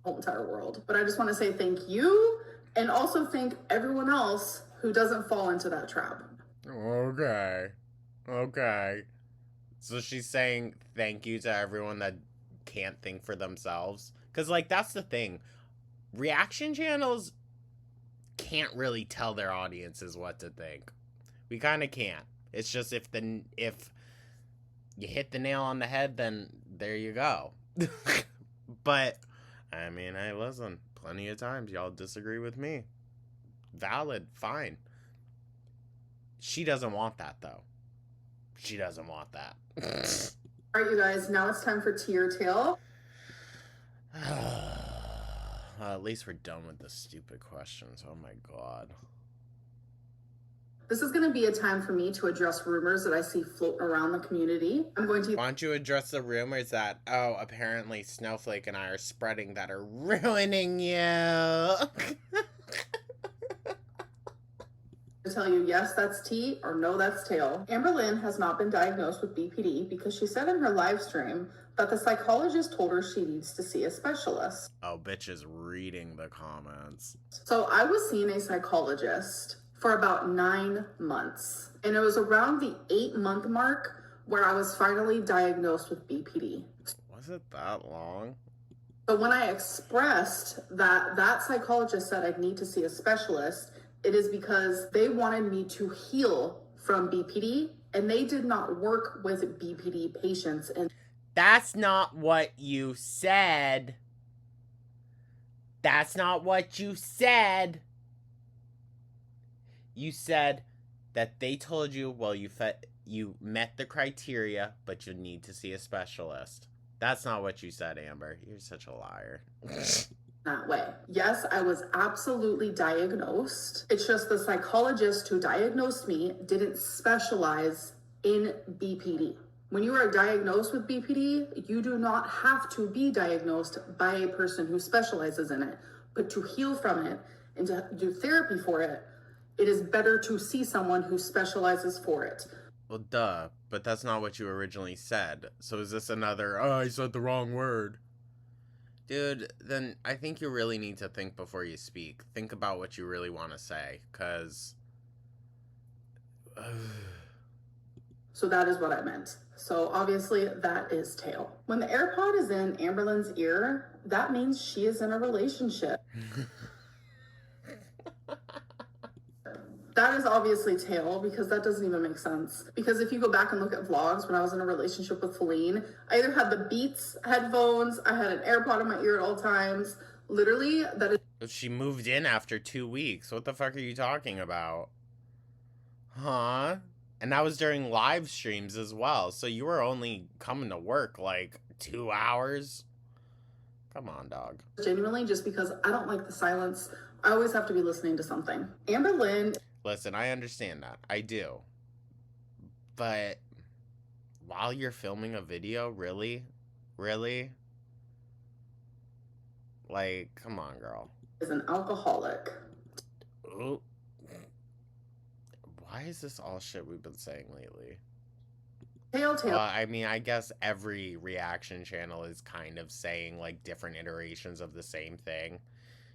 whole entire world. But I just want to say thank you, and also thank everyone else who doesn't fall into that trap. Okay. Okay. So she's saying thank you to everyone that can't think for themselves. Because, like, that's the thing. Reaction channels can't really tell their audiences what to think. We kind of can't. It's just if you hit the nail on the head, then there you go. But, I mean, hey, listen. Plenty of times y'all disagree with me. Valid. Fine. She doesn't want that, though. She doesn't want that. All right, you guys, now it's time for Tea or Tale. At least we're done with the stupid questions. Oh my god. This is going to be a time for me to address rumors that I see floating around the community. I'm going to Why don't you address the rumors that, oh, apparently Snowflake and I are spreading that are ruining you? tell you yes, that's tea, or no, that's tail. Amberlynn has not been diagnosed with BPD because she said in her live stream that the psychologist told her she needs to see a specialist. Oh, bitch is reading the comments. So I was seeing a psychologist for about 9 months, and it was around the 8-month mark where I was finally diagnosed with BPD. Was it that long? But when I expressed that that psychologist said I'd need to see a specialist, it is because they wanted me to heal from BPD, and they did not work with BPD patients. And that's not what you said. That's not what you said. You said that they told you, well, you met the criteria, but you need to see a specialist. That's not what you said, Amber. You're such a liar. That way. Yes, I was absolutely diagnosed. It's just the psychologist who diagnosed me didn't specialize in BPD. When you are diagnosed with BPD, you do not have to be diagnosed by a person who specializes in it. But to heal from it and to do therapy for it, it is better to see someone who specializes for it. Well, duh, but that's not what you originally said. So is this another, oh, I said the wrong word? Dude, then I think you really need to think before you speak. Think about what you really want to say, because... So that is what I meant. So obviously that is tail. When the AirPod is in Amberlynn's ear, that means she is in a relationship. That is obviously tail, because that doesn't even make sense. Because if you go back and look at vlogs when I was in a relationship with Feline, I either had the Beats headphones, I had an AirPod in my ear at all times. Literally, that is... She moved in after 2 weeks. What the fuck are you talking about? Huh? And that was during live streams as well. So you were only coming to work like 2 hours? Come on, dog. Genuinely, just because I don't like the silence. I always have to be listening to something. Amberlynn... Listen, I understand that. I do. But while you're filming a video, really? Really? Like, come on, girl. Is an alcoholic. Ooh. Why is this all shit we've been saying lately? Tail. Well, I mean, I guess every reaction channel is kind of saying, like, different iterations of the same thing.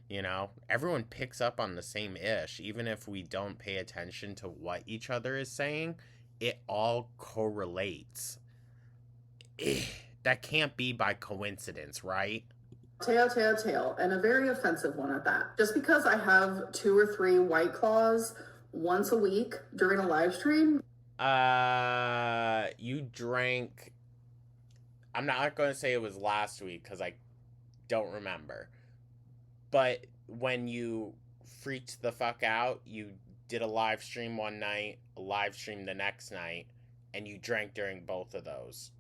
You know? Everyone picks up on the same ish. Even if we don't pay attention to what each other is saying, it all correlates. That can't be by coincidence, right? Tail, and a very offensive one at that. Just because I have 2 or 3 White Claws once a week during a live stream. You drank... I'm not going to say it was last week, because I don't remember. But when you freaked the fuck out, you did a live stream one night, a live stream the next night, and you drank during both of those.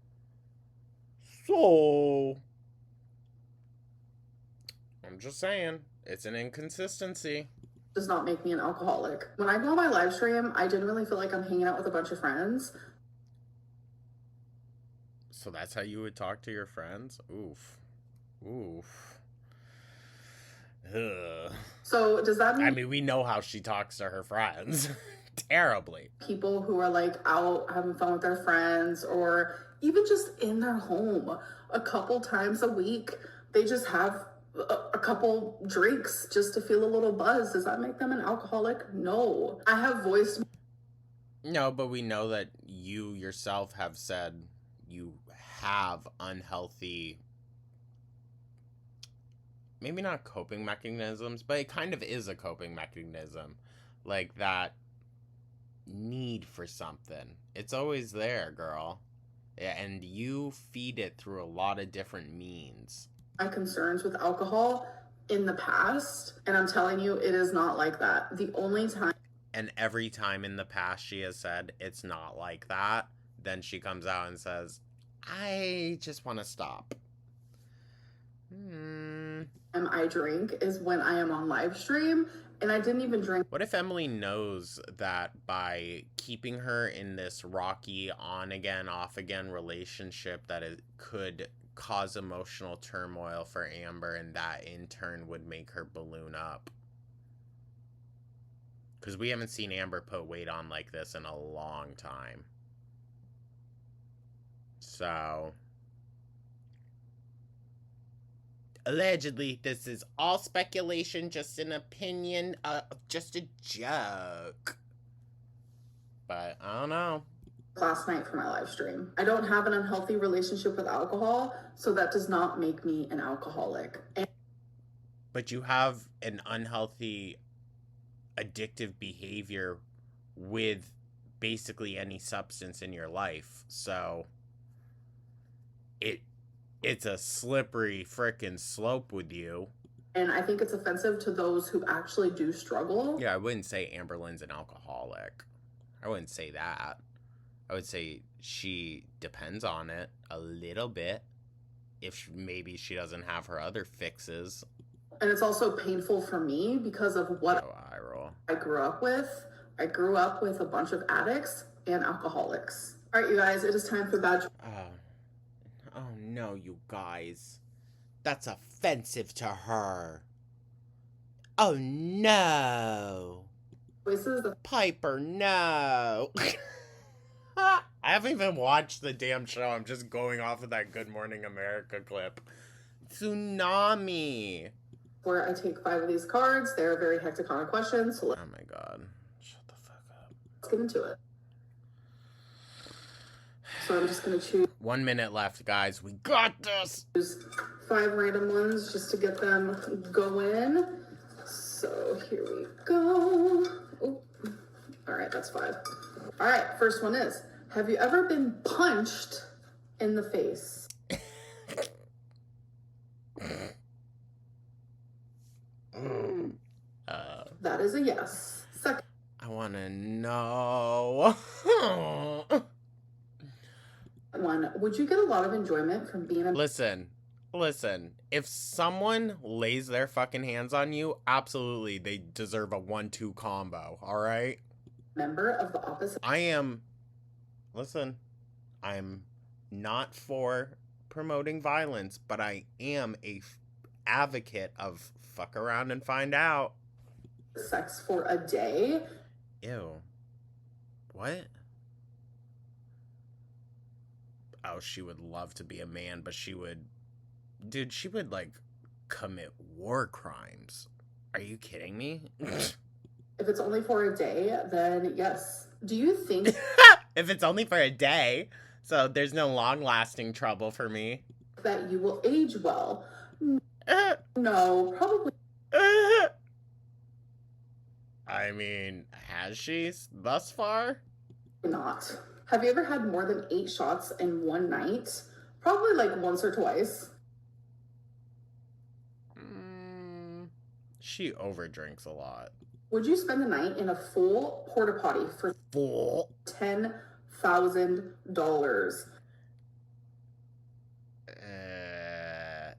So... I'm just saying, it's an inconsistency. Does not make me an alcoholic. When I go on my live stream, I genuinely feel like I'm hanging out with a bunch of friends. So that's how you would talk to your friends? Oof. Oof. Ugh. So does that mean... I mean, we know how she talks to her friends. Terribly. People who are like out having fun with their friends, or even just in their home a couple times a week, they just have a couple drinks just to feel a little buzz. Does that make them an alcoholic? No. I have voiced... No, but we know that you yourself have said you have unhealthy, maybe not coping mechanisms, but it kind of is a coping mechanism. Like that need for something. It's always there, girl. And you feed it through a lot of different means. My concerns with alcohol in the past, and I'm telling you, it is not like that. The only time... And every time in the past she has said it's not like that, then she comes out and says, I just want to stop. I drink is when I am on live stream, and I didn't even drink. What if Emily knows that by keeping her in this rocky on again, off again relationship that it could cause emotional turmoil for Amber, and that in turn would make her balloon up? Because we haven't seen Amber put weight on like this in a long time. So... allegedly, this is all speculation, just an opinion, just a joke. But, I don't know. last night for my live stream. I don't have an unhealthy relationship with alcohol, so that does not make me an alcoholic. But you have an unhealthy, addictive behavior with basically any substance in your life. So it's a slippery frickin' slope with you. And I think it's offensive to those who actually do struggle. Yeah, I wouldn't say Amberlynn's an alcoholic. I wouldn't say that. I would say she depends on it a little bit. If maybe she doesn't have her other fixes. And it's also painful for me because of what I grew up with. I grew up with a bunch of addicts and alcoholics. All right, you guys, it is time for bad. Oh no, you guys. That's offensive to her. Oh no. Choices. Piper, no. I haven't even watched the damn show. I'm just going off of that Good Morning America clip. Tsunami. Where I take 5 of these cards. They're very hectaconic questions. So oh my god. Shut the fuck up. Let's get into it. So I'm just going to choose 1 minute left, guys. We got this. 5 random ones just to get them going. So here we go. Ooh. All right, that's 5. All right, first one is, have you ever been punched in the face? That is a yes. Second. I want to know. One, would you get a lot of enjoyment from being a... Listen. If someone lays their fucking hands on you, absolutely, they deserve a 1-2 combo, all right? Member of the opposite... I'm not for promoting violence, but I am a advocate of fuck around and find out. Sex for a day. Ew. What? Oh, she would love to be a man, but she would... Dude, she would, like, commit war crimes. Are you kidding me? If it's only for a day, then yes. Do you think... If it's only for a day, so there's no long-lasting trouble for me. That you will age well? No, probably... I mean, has she thus far? Not. Have you ever had more than 8 shots in one night? Probably like once or twice. She overdrinks a lot. Would you spend the night in a full porta potty for $10,000?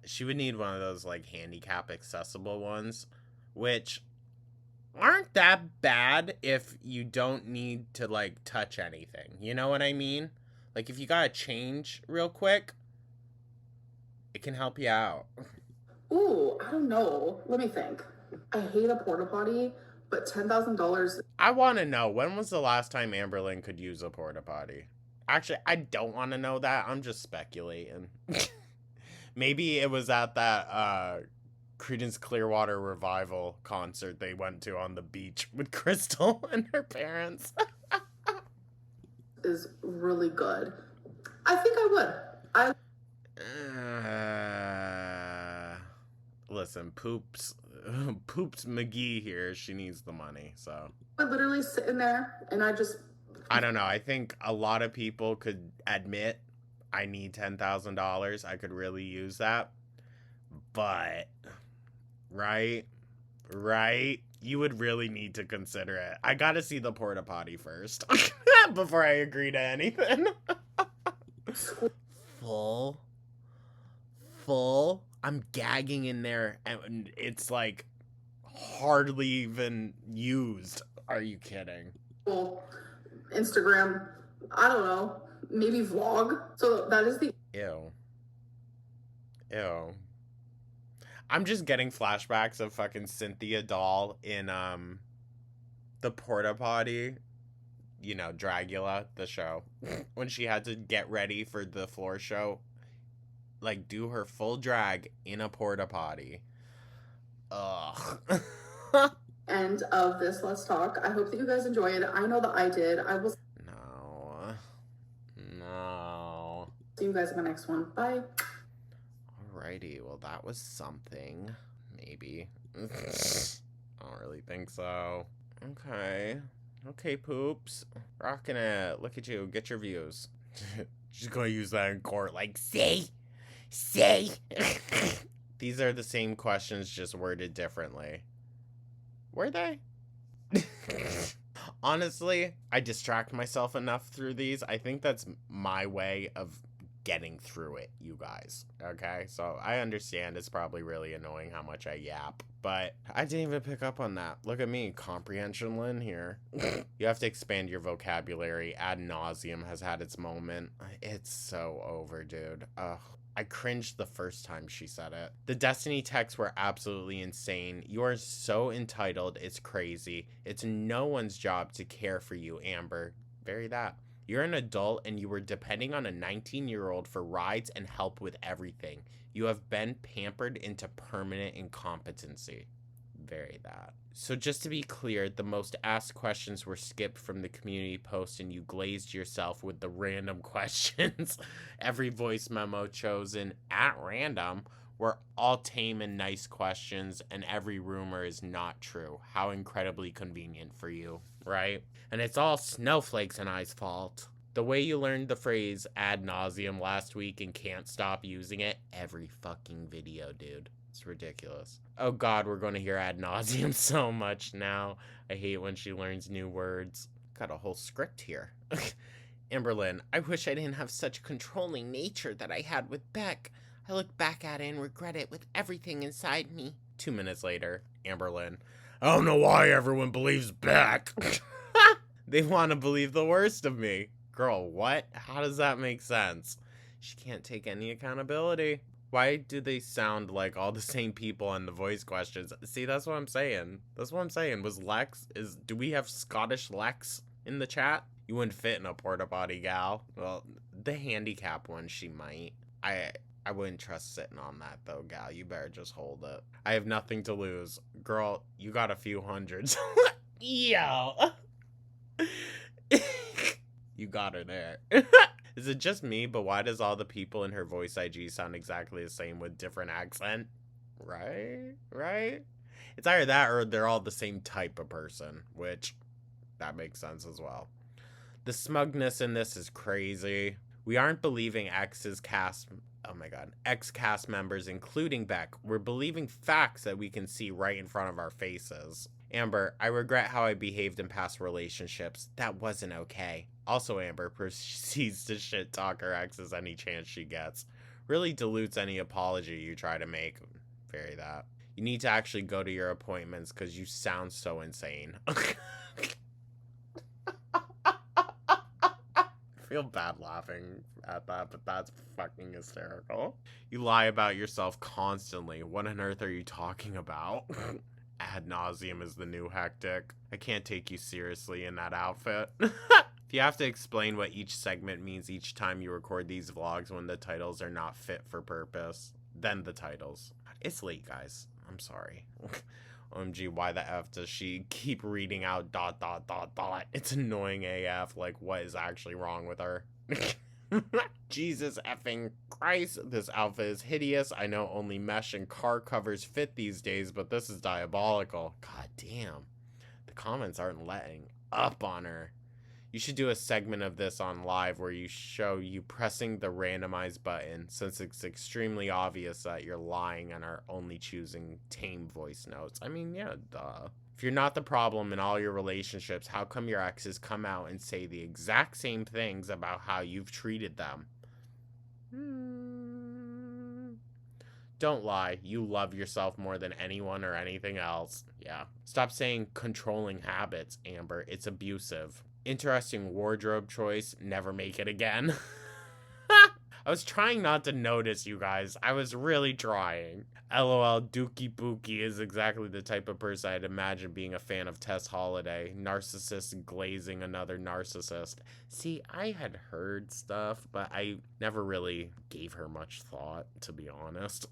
She would need one of those like handicap accessible ones, which aren't that bad if you don't need to like touch anything. You know what I mean? Like if you gotta change real quick, it can help you out. Ooh, I don't know. Let me think. I hate a porta potty, but $10,000. I want to know, when was the last time Amberlynn could use a porta potty? Actually, I don't want to know that. I'm just speculating. Maybe it was at that Creedence Clearwater Revival concert they went to on the beach with Crystal and her parents. Is really good. I think I would. Listen, Poops McGee here. She needs the money, so. I literally sit in there and I don't know. I think a lot of people could admit I need $10,000. I could really use that. But, right? You would really need to consider it. I gotta see the porta potty first before I agree to anything. Full. I'm gagging in there and it's like hardly even used. Are you kidding? Well, Instagram, I don't know, maybe vlog. So that is the... Ew. I'm just getting flashbacks of fucking Cynthia Doll in the porta potty. You know, Dragula, the show. When she had to get ready for the floor show. Like, do her full drag in a porta potty. Ugh. End of this Let's Talk. I hope that you guys enjoyed. I know that I did. I was... No. you guys in my next one. Bye. Alrighty, well, that was something. Maybe. I don't really think so. Okay, poops. Rocking it. Look at you. Get your views. She's gonna use that in court, like, say. These are the same questions, just worded differently. Were they? Honestly, I distract myself enough through these. I think that's my way of getting through it, you guys. Okay? So I understand it's probably really annoying how much I yap, but I didn't even pick up on that. Look at me, comprehension Lynn here. You have to expand your vocabulary. Ad nauseum has had its moment. It's so over, dude. Ugh. I cringed the first time she said it. The Destiny texts were absolutely insane. You are so entitled, it's crazy. It's no one's job to care for you, Amber. Very that. You're an adult and you were depending on a 19-year-old for rides and help with everything. You have been pampered into permanent incompetency. Very that. So just to be clear, the most asked questions were skipped from the community post and you glazed yourself with the random questions. Every voice memo chosen at random were all tame and nice questions, and every rumor is not true. How incredibly convenient for you, right? And it's all Snowflakes and I's fault. The way you learned the phrase ad nauseum last week and can't stop using it every fucking video, dude. It's ridiculous. Oh god, we're going to hear ad nauseum so much now. I hate when she learns new words. Got a whole script here. Amberlynn, I wish I didn't have such controlling nature that I had with Beck. I look back at it and regret it with everything inside me. 2 minutes later, Amberlynn, I don't know why everyone believes Beck. They want to believe the worst of me. Girl, what? How does that make sense? She can't take any accountability. Why do they sound like all the same people on the voice questions? See, that's what I'm saying. Do we have Scottish Lex in the chat? You wouldn't fit in a porta potty, gal. Well, the handicap one, she might. I wouldn't trust sitting on that, though, gal. You better just hold it. I have nothing to lose. Girl, you got a few hundreds. Yo. You got her there. Is it just me, but why does all the people in her voice IG sound exactly the same with different accent? Right? It's either that or they're all the same type of person, which that makes sense as well. The smugness in this is crazy. We aren't believing ex-cast members, including Beck. We're believing facts that we can see right in front of our faces. Amber, I regret how I behaved in past relationships. That wasn't okay. Also, Amber proceeds to shit talk her exes any chance she gets. Really dilutes any apology you try to make. Very that. You need to actually go to your appointments because you sound so insane. I feel bad laughing at that, but that's fucking hysterical. You lie about yourself constantly. What on earth are you talking about? Ad nauseum is the new hectic. I can't take you seriously in that outfit. If you have to explain what each segment means each time you record these vlogs when the titles are not fit for purpose, then the titles. It's late, guys. I'm sorry. OMG, why the F does she keep reading out ... It's annoying AF. Like, what is actually wrong with her? Jesus effing Christ, this outfit is hideous. I know only mesh and car covers fit these days, but this is diabolical. God damn. The comments aren't letting up on her. You should do a segment of this on live where you show you pressing the randomize button, since it's extremely obvious that you're lying and are only choosing tame voice notes. I mean, yeah, duh. If you're not the problem in all your relationships, how come your exes come out and say the exact same things about how you've treated them? Don't lie. You love yourself more than anyone or anything else. Yeah. Stop saying controlling habits, Amber. It's abusive. Interesting wardrobe choice. Never make it again. I was trying not to notice, you guys. I was really trying. LOL, Dookie Bookie is exactly the type of person I'd imagine being a fan of Tess Holiday. Narcissist glazing another narcissist. See, I had heard stuff, but I never really gave her much thought, to be honest.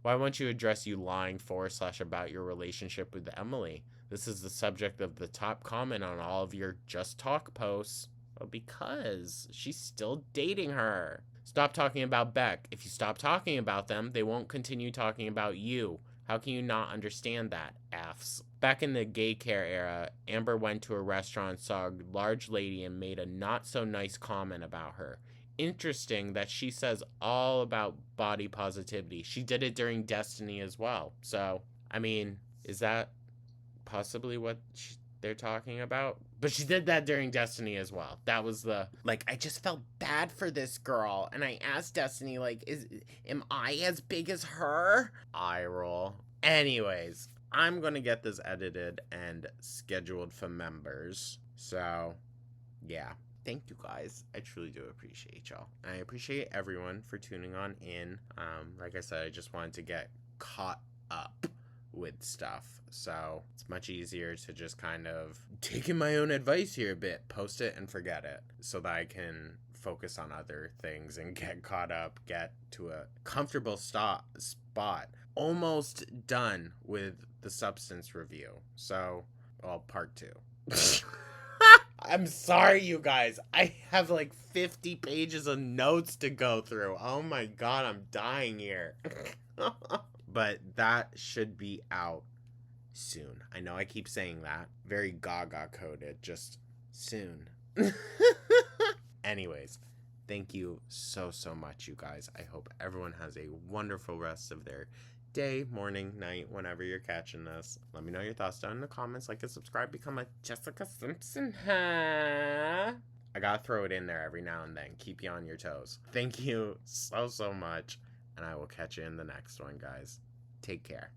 Why won't you address you lying for / about your relationship with Emily? This is the subject of the top comment on all of your Just Talk posts. Well, because she's still dating her. Stop talking about Beck. If you stop talking about them, they won't continue talking about you. How can you not understand that? F's. Back in the gay care era, Amber went to a restaurant, saw a large lady, and made a not so nice comment about her. Interesting that she says all about body positivity. She did it during Destiny as well. So, I mean, is that possibly what they're talking about? But she did that during Destiny as well. That was the, like, I just felt bad for this girl. And I asked Destiny, like, am I as big as her? Eye roll. Anyways, I'm going to get this edited and scheduled for members. So, yeah. Thank you guys. I truly do appreciate y'all. I appreciate everyone for tuning on in. Like I said, I just wanted to get caught up with stuff. So it's much easier to just kind of take in my own advice here a bit, post it and forget it, so that I can focus on other things and get caught up, get to a comfortable spot. Almost done with the substance review. So, well, part 2. I'm sorry, you guys. I have like 50 pages of notes to go through. Oh my god, I'm dying here. But that should be out soon. I know I keep saying that. Very Gaga coded. Just soon. Anyways, thank you so much, you guys. I hope everyone has a wonderful rest of their day, morning, night, whenever you're catching this. Let me know your thoughts down in the comments. Like and subscribe. Become a Jessica Simpson. I gotta throw it in there every now and then. Keep you on your toes. Thank you so much. And I will catch you in the next one, guys. Take care.